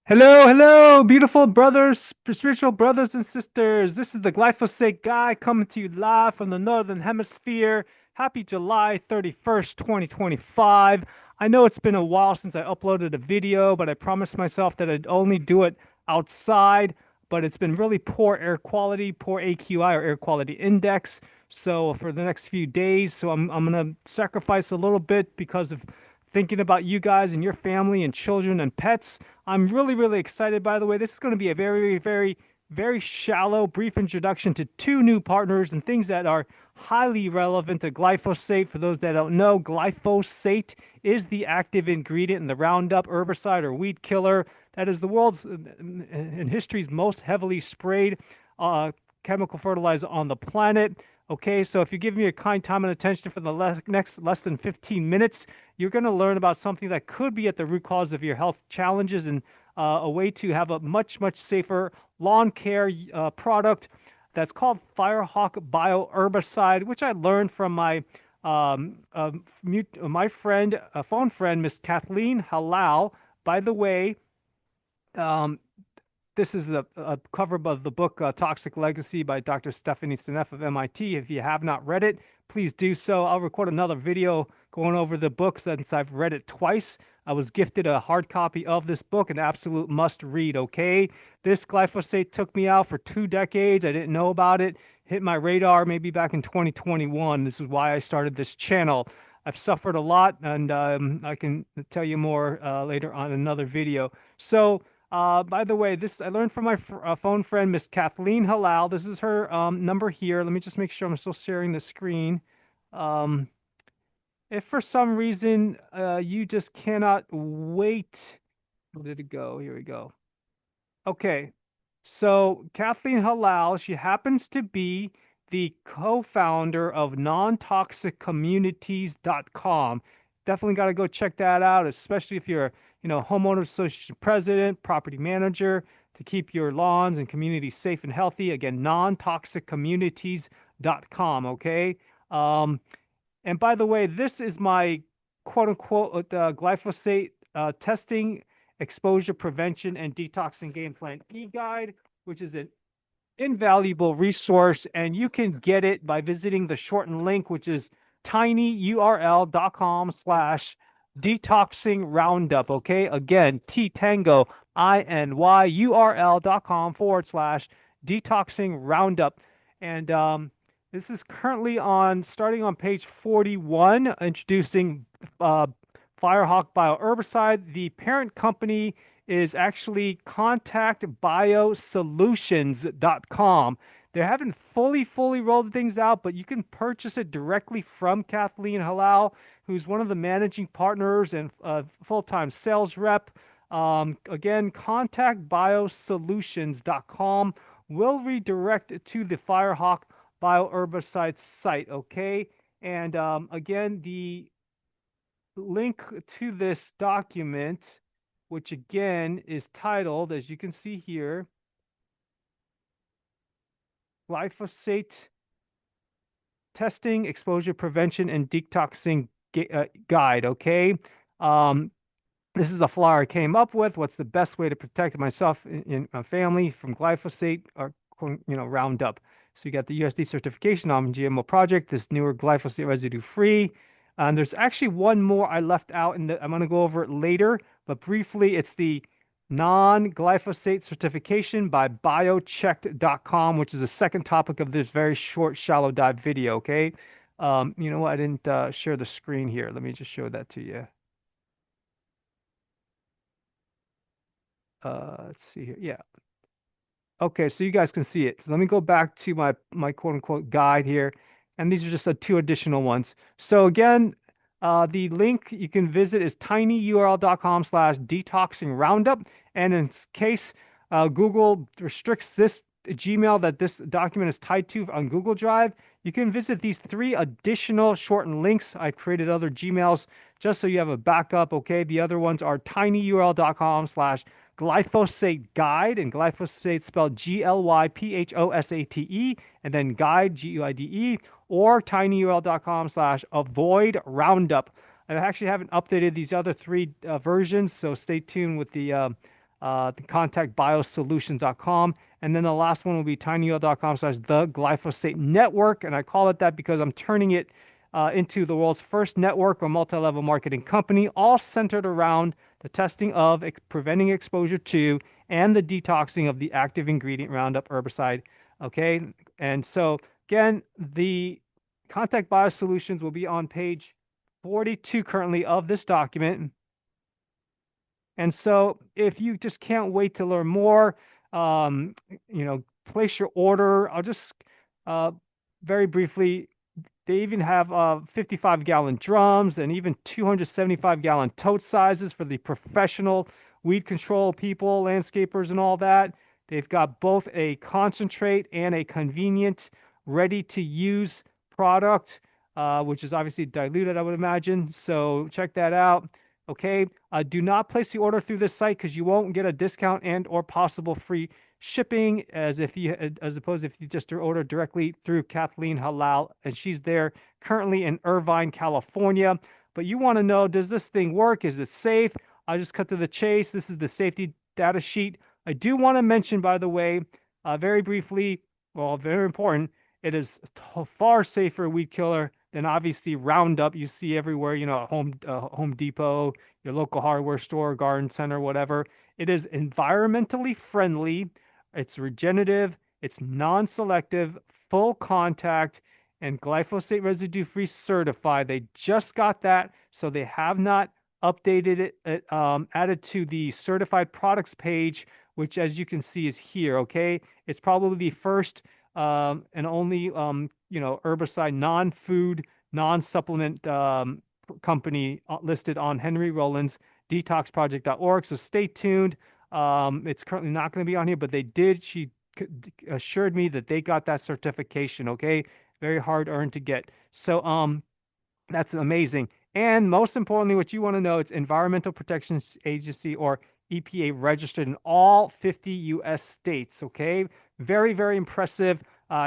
Hello, hello, beautiful brothers, spiritual brothers and sisters. This is the Glyphosate Guy coming to you live from the Northern Hemisphere. Happy July 31st, 2025. I know it's been a while since I uploaded a video, but I promised myself that I'd only do it outside. But it's been really poor air quality, poor AQI or air quality index. So for the next few days, I'm gonna sacrifice a little bit because of thinking about you guys and your family and children and pets. I'm really, really excited, by the way. This is going to be a very, very, very shallow, brief introduction to two new partners and things that are highly relevant to glyphosate. For those that don't know, glyphosate is the active ingredient in the Roundup herbicide or weed killer that is the world's, in history's most heavily sprayed chemical fertilizer on the planet. Okay, so if you give me your kind time and attention for the next less than 15 minutes, you're going to learn about something that could be at the root cause of your health challenges and a way to have a much, much safer lawn care product that's called FireHawk BioHerbicide, which I learned from my friend, phone friend, Miss k.hallal. By the way, um, this is a cover of the book Toxic Legacy by Dr. Stephanie Seneff of MIT. If you have not read it, please do so. I'll record another video going over the book since I've read it twice. I was gifted a hard copy of this book, an absolute must read, okay? This glyphosate took me out for 2 decades. I didn't know about it. Hit my radar maybe back in 2021. This is why I started this channel. I've suffered a lot, and I can tell you more later on in another video. So, by the way, this I learned from my phone friend, Miss k.hallal. This is her number here. Let me just make sure I'm still sharing the screen. Um, if for some reason you just cannot wait, where did it go? Here we go. Okay, so k.hallal, she happens to be the co-founder of non-toxiccommunities.com. Definitely got to go check that out, especially if you're, homeowner association president, property manager, to keep your lawns and communities safe and healthy. Again, non-toxiccommunities.com, okay? Um, and by the way, this is my quote unquote glyphosate testing, exposure prevention, and detoxing game plan e-guide, which is an invaluable resource. And you can get it by visiting the shortened link, which is tinyurl.com/detoxing roundup. Okay. Again, T Tango, INYURL.com/detoxing roundup. And this is currently starting on page 41, introducing FireHawk BioHerbicide. The parent company is actually contactbiosolutions.com. They haven't fully rolled things out, but you can purchase it directly from Kathleen Halal, who's one of the managing partners and full-time sales rep. Again, contactbiosolutions.com will redirect to the FireHawk BioHerbicide site, okay? And again, the link to this document, which again is titled, as you can see here, Glyphosate Testing, Exposure Prevention, and Detoxing Guide, okay? Um, this is a flyer I came up with. What's the best way to protect myself and my family from glyphosate or, Roundup? So you got the USD certification on GMO project, this newer glyphosate residue-free. And there's actually one more I left out, and I'm going to go over it later. But briefly, it's the non-glyphosate certification by BioChecked's.com, which is the second topic of this very short, shallow dive video. Okay. You know what? I didn't share the screen here. Let me just show that to you. Let's see here. Yeah. Okay, so you guys can see it. So let me go back to my quote unquote guide here. And these are just two additional ones. So again, the link you can visit is tinyurl.com/detoxing roundup. And in case Google restricts this Gmail that this document is tied to on Google Drive, you can visit these three additional shortened links. I created other Gmails just so you have a backup. Okay, the other ones are tinyurl.com/glyphosate guide, and glyphosate spelled GLYPHOSATE, and then guide, GUIDE, or tinyurl.com/avoid roundup. I actually haven't updated these other three versions, so stay tuned with the the contact biosolutions.com. And then the last one will be tinyurl.com/, the glyphosate network. And I call it that because I'm turning it into the world's first network or multi-level marketing company, all centered around the testing of, preventing exposure to, and the detoxing of the active ingredient Roundup herbicide. Okay. And so again, the contact biosolutions will be on page 42 currently of this document. And so if you just can't wait to learn more, place your order. I'll just very briefly, they even have 55-gallon drums and even 275-gallon tote sizes for the professional weed control people, landscapers, and all that. They've got both a concentrate and a convenient, ready-to-use product, which is obviously diluted, I would imagine. So check that out. Okay. Do not place the order through this site because you won't get a discount and or possible free shipping as opposed if you just order directly through k.hallal, and she's there currently in Irvine, California. But you want to know, does this thing work? Is it safe? I'll just cut to the chase. This is the safety data sheet. I do want to mention, by the way, very briefly, well, very important, it is a far safer weed killer than obviously Roundup you see everywhere, Home Depot, your local hardware store, garden center, whatever. It is environmentally friendly. It's regenerative, it's non-selective, full contact, and glyphosate residue-free certified. They just got that, so they have not updated it, added to the certified products page, which as you can see is here, okay? It's probably the first and only, herbicide, non-food, non-supplement company listed on Henry Rollins detoxproject.org. So stay tuned. It's currently not going to be on here, but she assured me that they got that certification. Okay. Very hard earned to get. So, that's amazing. And most importantly, what you want to know, it's Environmental Protection Agency or EPA registered in all 50 US states. Okay. Very, very impressive.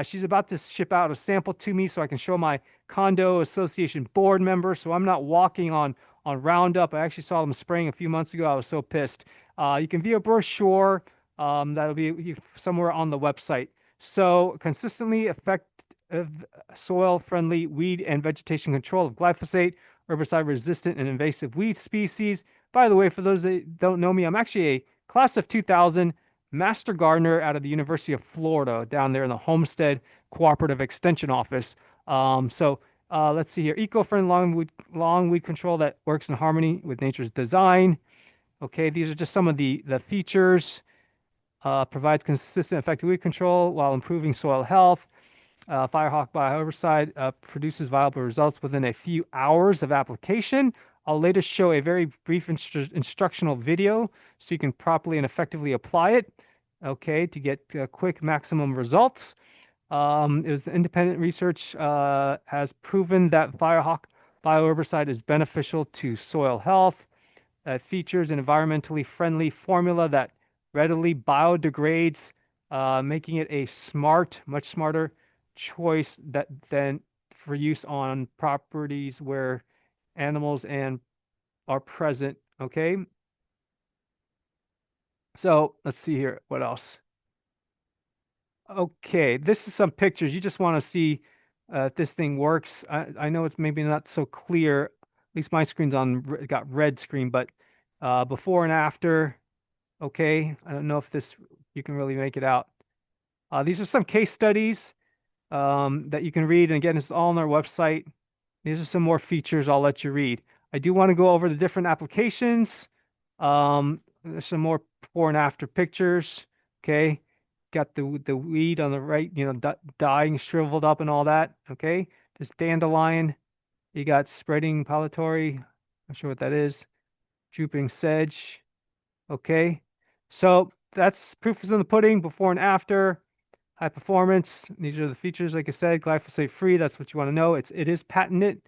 She's about to ship out a sample to me so I can show my condo association board members. So I'm not walking on Roundup. I actually saw them spraying a few months ago. I was so pissed. You can view a brochure. That'll be somewhere on the website. So consistently effective soil-friendly weed and vegetation control of glyphosate, herbicide-resistant and invasive weed species. By the way, for those that don't know me, I'm actually a class of 2000 master gardener out of the University of Florida down there in the Homestead Cooperative Extension Office. Let's see here. Eco-friendly long weed control that works in harmony with nature's design. Okay, these are just some of the features. Provides consistent, effective weed control while improving soil health. FireHawk BioHerbicide produces viable results within a few hours of application. I'll later show a very brief instructional video so you can properly and effectively apply it, okay, to get quick maximum results. It was independent research has proven that FireHawk BioHerbicide is beneficial to soil health. Features an environmentally friendly formula that readily biodegrades, making it a much smarter choice than for use on properties where animals are present. Okay. So let's see here. What else? Okay, this is some pictures. You just want to see if this thing works. I know it's maybe not so clear. At least my screen's got red screen, but before and after. Okay, I don't know if you can really make it out. These are some case studies that you can read. And again, it's all on our website. These are some more features I'll let you read. I do want to go over the different applications. There's some more before and after pictures. Okay, got the weed on the right, dying, shriveled up and all that. Okay, this dandelion. You got spreading pallatory. Not sure what that is. Drooping sedge. Okay, so that's proof is in the pudding, before and after. High performance. These are the features, like I said, glyphosate free. That's what you want to know. It is patented.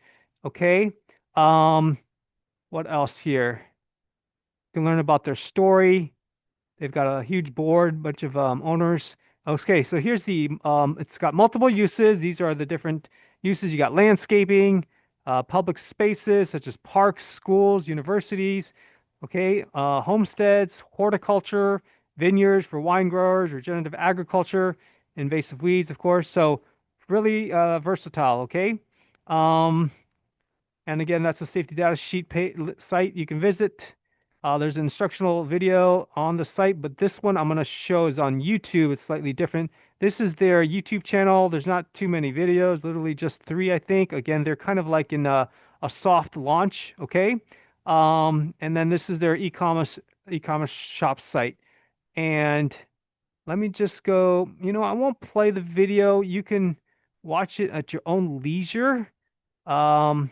Okay. What else here? You can learn about their story. They've got a huge board, bunch of owners. Okay, so here's it's got multiple uses. These are the different uses. You got landscaping, public spaces such as parks, schools, universities. Okay, homesteads, horticulture, vineyards for wine growers, regenerative agriculture, invasive weeds, of course. So really versatile. Okay. Um, and again, that's a safety data sheet site you can visit. There's an instructional video on the site, but this one I'm going to show is on YouTube. It's slightly different. This is their YouTube channel. There's not too many videos, literally just three, I think. Again, they're kind of like in a soft launch, okay? And then this is their e-commerce shop site. And let me just go, I won't play the video. You can watch it at your own leisure. Um,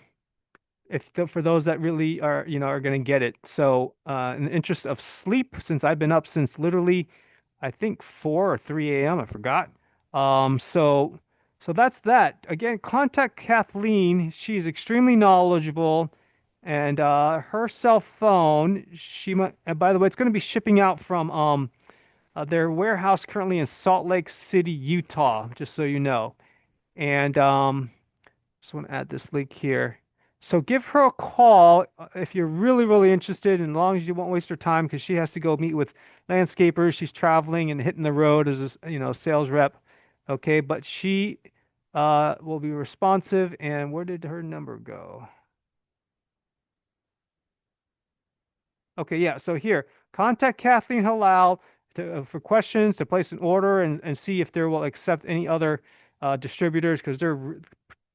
for those that really are are going to get it. So in the interest of sleep, since I've been up since literally I think 4 or 3 a.m. I forgot. So that's that. Again, contact Kathleen. She's extremely knowledgeable, and her cell phone. She might. And by the way, it's going to be shipping out from their warehouse currently in Salt Lake City, Utah. Just so you know. And just want to add this link here. So give her a call if you're really, really interested, and as long as you won't waste her time because she has to go meet with landscapers. She's traveling and hitting the road as a, sales rep. Okay, but she will be responsive. And where did her number go? Okay, yeah. So here, contact Kathleen Halal for questions, to place an order, and see if they will accept any other distributors because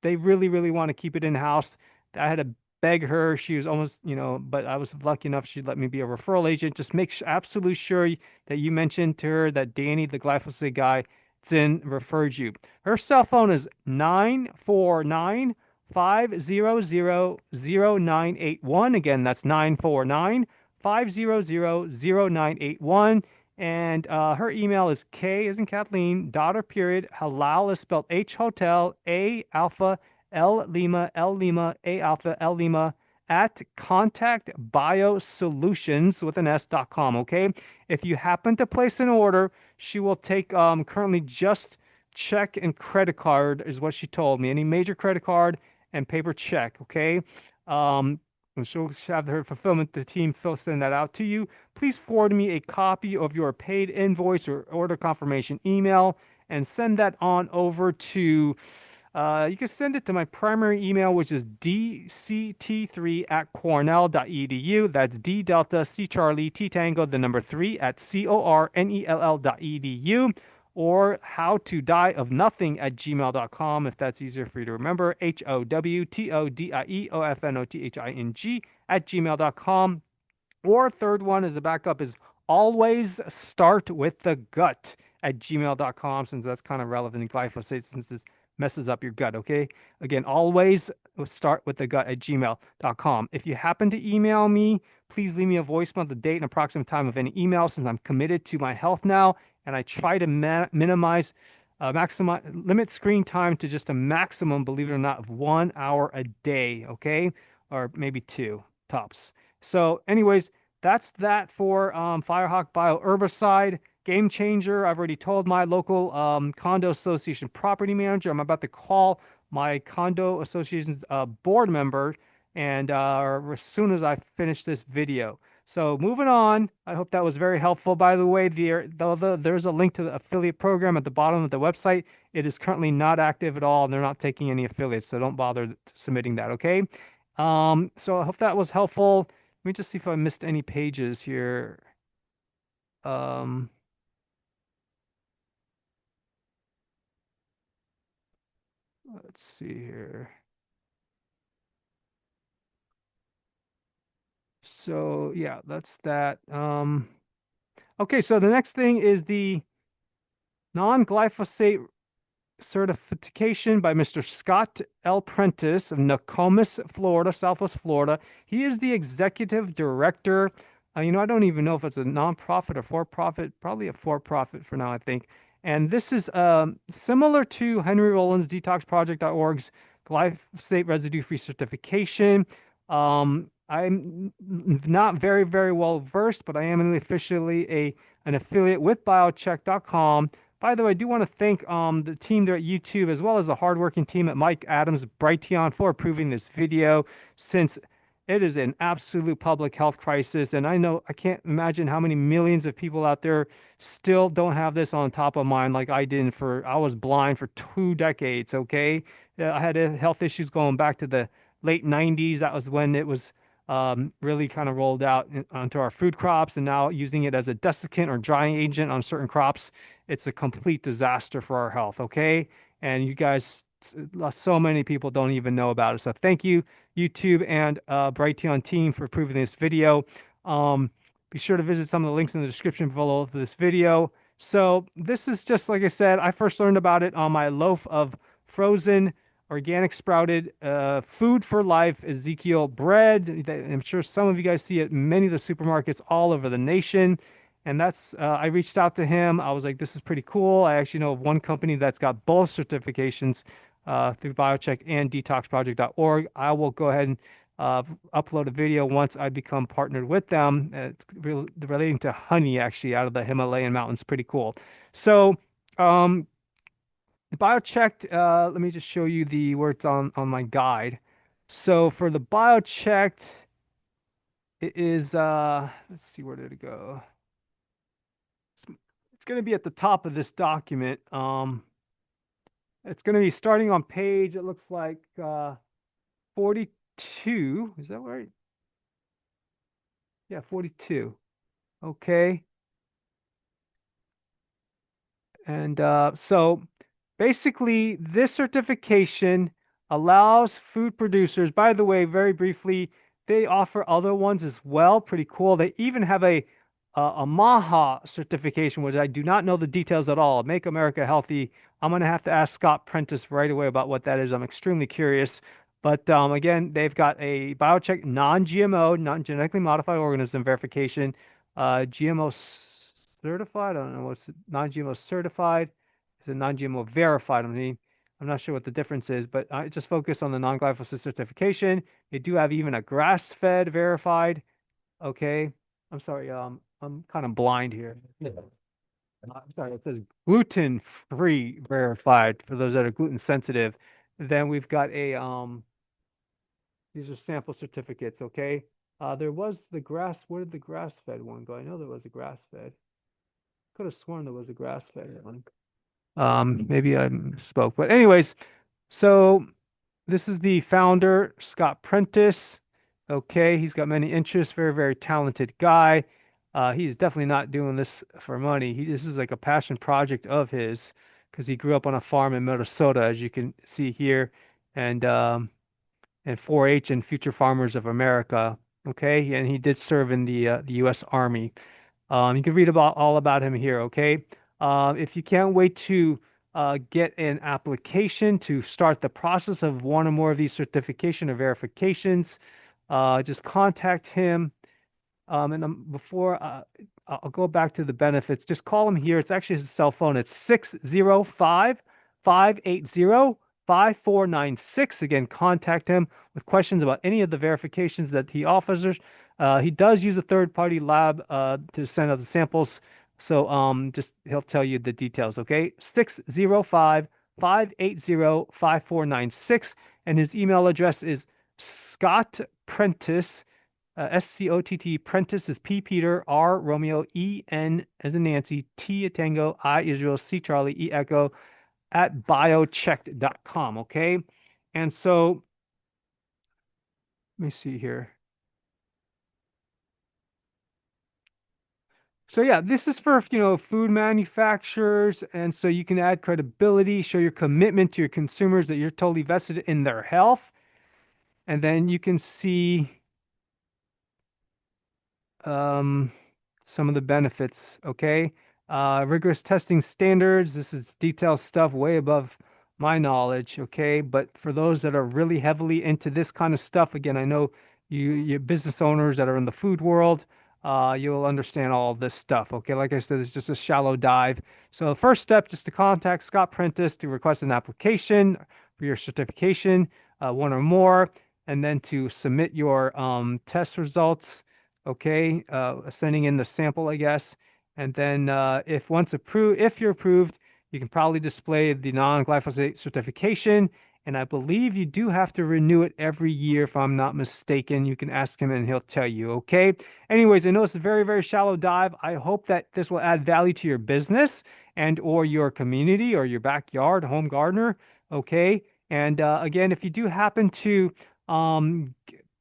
they really, really want to keep it in house. I had to beg her. She was almost, but I was lucky enough she'd let me be a referral agent. Just make absolutely sure that you mentioned to her that Danny, the glyphosate guy, Tseng, referred you. Her cell phone is 949-500-0981. Again, that's 949-500-0981. And her email is K as in Kathleen, daughter period, halal is spelled H hotel, A alpha, L Lima, L Lima, A alpha, L Lima, at contactbiosolutions with an S.com. Okay. If you happen to place an order, she will take currently just check and credit card, is what she told me. Any major credit card and paper check. Okay. And she'll have her fulfillment, the team send that out to you. Please forward me a copy of your paid invoice or order confirmation email and send that on over to, you can send it to my primary email, which is dct3@cornell.edu. That's D Delta C Charlie T Tango, the number 3 at cornell.edu, or HowToDieOfNothing@gmail.com, if that's easier for you to remember. HowToDieOfNothing@gmail.com. Or third one as a backup is always start with the gut at gmail.com, since that's kind of relevant in glyphosate since it messes up your gut. Okay. Again, always start with the gut at gmail.com. If you happen to email me, please leave me a voicemail, the date and approximate time of any email, since I'm committed to my health now, and I try to minimize, maximize, limit screen time to just a maximum, believe it or not, of 1 hour a day. Okay. Or maybe 2 tops. So anyways, that's that for FireHawk BioHerbicide. Game changer. I've already told my local condo association property manager. I'm about to call my condo association's board member, and as soon as I finish this video. So moving on. I hope that was very helpful. By the way, there's a link to the affiliate program at the bottom of the website. It is currently not active at all, and they're not taking any affiliates, so don't bother submitting that. Okay. So I hope that was helpful. Let me just see if I missed any pages here. Um, let's see here. So yeah, that's that. Okay, so the next thing is the non-glyphosate certification by Mr. Scott L. Prentice of Nokomis, Florida, Southwest Florida. He is the executive director. I don't even know if it's a nonprofit or for-profit, probably a for-profit for now, I think. And this is similar to Henry Rollins DetoxProject.org's Glyphosate Residue-Free Certification. I'm not very, very well versed, but I am officially an affiliate with BioCheck.com. By the way, I do want to thank the team there at YouTube, as well as the hardworking team at Mike Adams Brighteon, for approving this video, since It is an absolute public health crisis, and I can't imagine how many millions of people out there still don't have this on top of mind like I didn't for I was blind for 2 decades, okay? I had health issues going back to the late 90s. That was when it was really kind of rolled out onto our food crops, and now using it as a desiccant or drying agent on certain crops, it's a complete disaster for our health, okay? And you guys, so many people don't even know about it. So thank you, YouTube and Brighteon team, for approving this video. Be sure to visit some of the links in the description below this video. So this is just like I said, I first learned about it on my loaf of frozen organic sprouted food for life Ezekiel bread. I'm sure some of you guys see it in many of the supermarkets all over the nation. And that's, I reached out to him. I was like, this is pretty cool. I actually know of one company that's got both certifications through BioCheck and detoxproject.org. I will go ahead and upload a video once I become partnered with them. It's relating to honey, actually, out of the Himalayan mountains. Pretty cool. So, BioChecked, let me just show you the where it's on my guide. So for the BioChecked, it is let's see, where did it go? It's going to be at the top of this document. It's going to be starting on page, it looks like 42. Is that right? Yeah, 42. Okay. And so basically, this certification allows food producers, by the way, very briefly, they offer other ones as well. Pretty cool. They even have a MAHA certification, which I do not know the details at all. Make America Healthy. I'm going to have to ask Scott Prentice right away about what that is. I'm extremely curious. But again, they've got a BioCheck non-GMO, non-genetically modified organism verification, GMO certified. I don't know what's non-GMO certified. It's a non-GMO verified. I mean, I'm not sure what the difference is, but I just focus on the non-glyphosate certification. They do have even a grass-fed verified. Okay. I'm sorry. I'm kind of blind here. Yeah. I'm sorry. It says gluten-free verified for those that are gluten sensitive. Then we've got these are sample certificates. Okay. There was the grass. Where did the grass-fed one go? I know there was a grass-fed. Could have sworn there was a grass-fed one. Maybe I spoke, but anyways, so this is the founder, Scott Prentice. Okay, he's got many interests, very, very talented guy. He's definitely not doing this for money. This is like a passion project of his because he grew up on a farm in Minnesota, as you can see here, and 4-H and Future Farmers of America. Okay, and he did serve in the U.S. Army. You can read about all about him here, okay? If you can't wait to get an application to start the process of one or more of these certification or verifications, just contact him. Before I'll go back to the benefits, just call him here. It's actually his cell phone. It's 605-580-5496. Again, contact him with questions about any of the verifications that he offers. He does use a third-party lab to send out the samples. So just he'll tell you the details, okay? 605-580-5496. And his email address is Scott Prentice, SCOTT Prentice is P Peter, R Romeo, E N as in Nancy, T Tango, I Israel, C Charlie, E Echo at biochecked.com. Okay. And so let me see here. So yeah, this is for, food manufacturers. And so you can add credibility, show your commitment to your consumers that you're totally vested in their health. And then you can see some of the benefits, okay? Rigorous testing standards. This is detailed stuff way above my knowledge, okay? But for those that are really heavily into this kind of stuff, again, I know you business owners that are in the food world, you'll understand all of this stuff, okay? Like I said, it's just a shallow dive. So the first step, just to contact Scott Prentice to request an application for your certification, one or more, and then to submit your test results, okay, sending in the sample, I guess. And then if you're approved, you can probably display the non-glyphosate certification and I believe you do have to renew it every year, if I'm not mistaken. You can ask him and he'll tell you, okay? Anyways, I know it's a very, very shallow dive. I hope that this will add value to your business and or your community or your backyard, home gardener, okay? And again, if you do happen to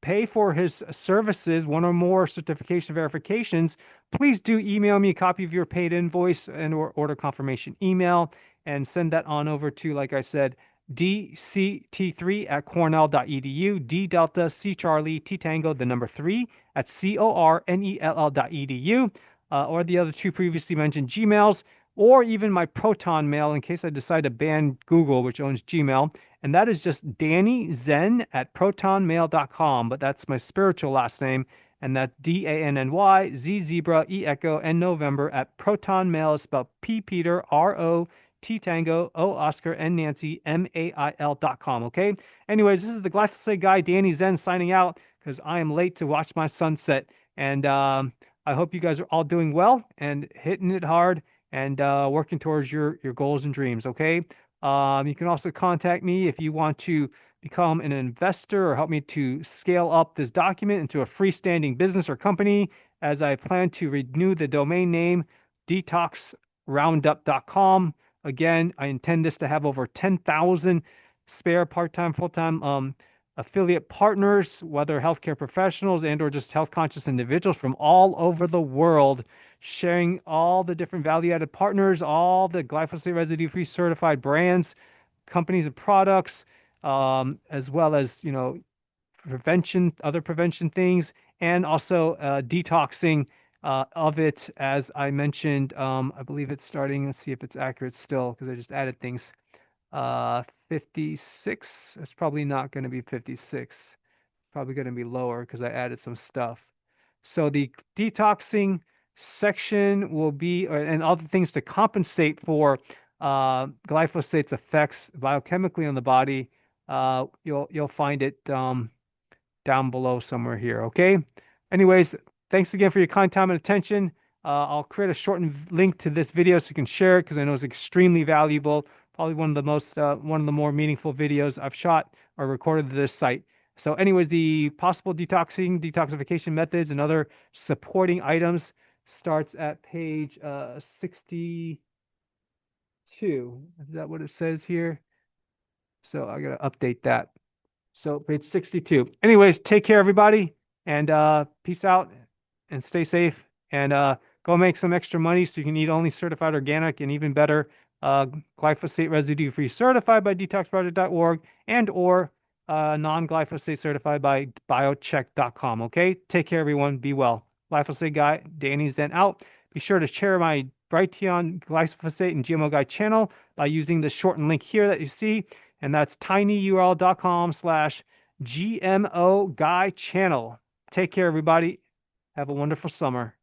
pay for his services, one or more certification verifications, please do email me a copy of your paid invoice and or order confirmation email and send that on over to, like I said, dct3@cornell.edu, D Delta, C Charlie, T Tango, the number 3 at cornell.edu, or the other two previously mentioned Gmails, or even my Proton mail in case I decide to ban Google, which owns Gmail. And that is just Danny Zen at protonmail.com. But that's my spiritual last name. And that's DANNY, Z Zebra, E Echo, N November at protonmail. It's spelled P Peter, RO T Tango, O Oscar, N Nancy, MAIL.com. Okay. Anyways, this is the Glyphosate Guy, Danny Zen, signing out because I am late to watch my sunset. And I hope you guys are all doing well and hitting it hard and working towards your goals and dreams. Okay. You can also contact me if you want to become an investor or help me to scale up this document into a freestanding business or company, as I plan to renew the domain name detoxroundup.com. Again, I intend this to have over 10,000 spare part-time, full-time affiliate partners, whether healthcare professionals and or just health conscious individuals from all over the world, sharing all the different value-added partners, all the glyphosate residue-free certified brands, companies and products, as well as, you know, prevention, other prevention things, and also detoxing of it, as I mentioned. I believe it's starting, let's see if it's accurate still, because I just added things. 56. It's probably not going to be 56. Probably going to be lower because I added some stuff. So the detoxing section will be, and other things to compensate for glyphosate's effects biochemically on the body. You'll find it down below somewhere here. Okay. Anyways, thanks again for your kind time and attention. I'll create a shortened link to this video so you can share it because I know it's extremely valuable. Probably one of the most, one of the more meaningful videos I've shot or recorded to this site. So anyways, the possible detoxification methods and other supporting items starts at page 62. Is that what it says here? So I got to update that. So page 62. Anyways, take care, everybody, and peace out and stay safe. And go make some extra money so you can eat only certified organic and even better glyphosate residue-free certified by detoxproject.org and or non-glyphosate certified by BioChecked's.com. Okay, take care, everyone. Be well. Glyphosate Guy, Danny Zen out. Be sure to share my Brighteon Glyphosate and GMO Guy channel by using the shortened link here that you see. And that's tinyurl.com/GMO Guy channel. Take care, everybody. Have a wonderful summer.